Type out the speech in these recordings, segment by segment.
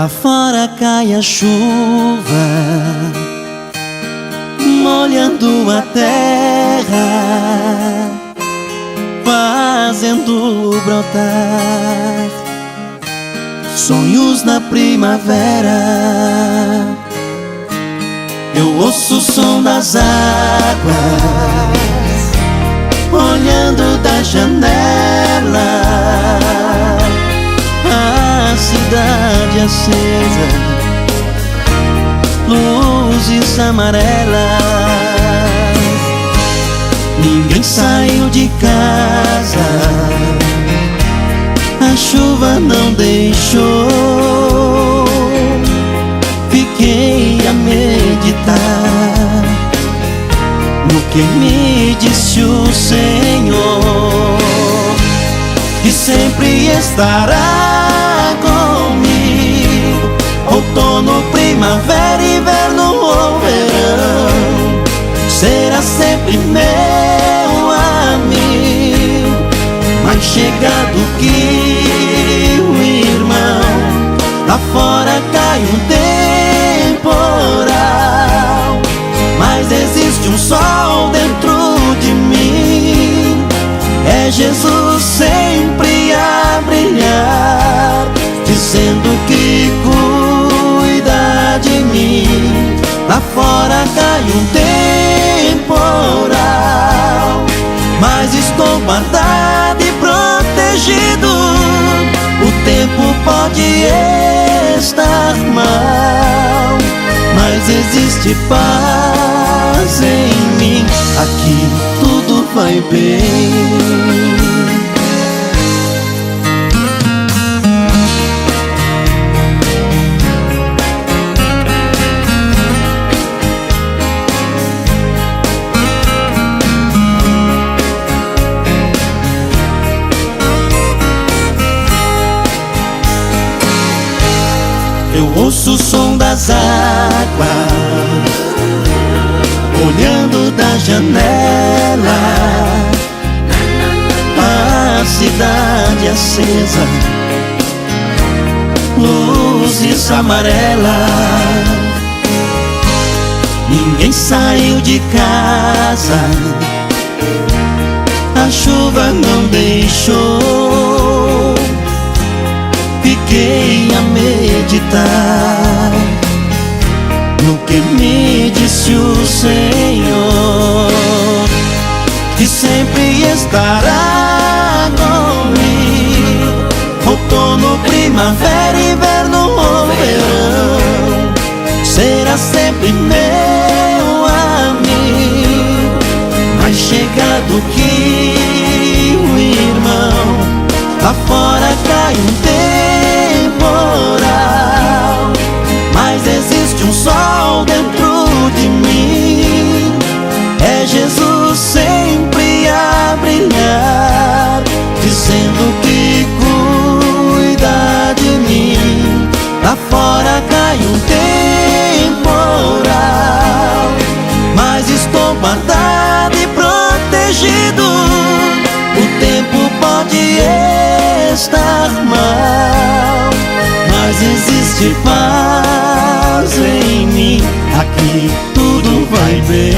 Lá fora cai a chuva, molhando a terra, fazendo brotar sonhos na primavera. Eu ouço o som das águas, olhando da janela, a cidade acesa, luzes amarelas. Ninguém saiu de casa, a chuva não deixou. Fiquei a meditar no que me disse o Senhor, que sempre estará comigo. Outono, primavera, inverno ou verão, será sempre meu amigo, mais chegado que o irmão. Lá fora cai um temporal, mas existe um sol dentro de mim. É Jesus sempre a brilhar, dizendo que cuida de mim. Lá fora cai um temporal, mas estou guardado e protegido. O tempo pode estar mal, mas existe paz em mim. Aqui tudo vai bem. Eu ouço o som das águas, olhando da janela, a cidade acesa, luzes amarelas. Ninguém saiu de casa, a chuva não deixou. Fiquei a meditar no que me disse o Senhor, que sempre estará comigo. Outono, primavera, inverno ou verão, será sempre meu amigo, mais chegado que o irmão. Lá fora cai um temporal, mas existe um sol dentro de mim. É Jesus sempre a brilhar, dizendo que cuida de mim. Lá fora cai um temporal, mas estou guardado e protegido. O tempo pode estar mal, mas existe paz em mim. Aqui tudo vai bem,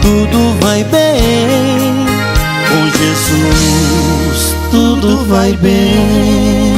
tudo vai bem. Com Jesus tudo vai bem.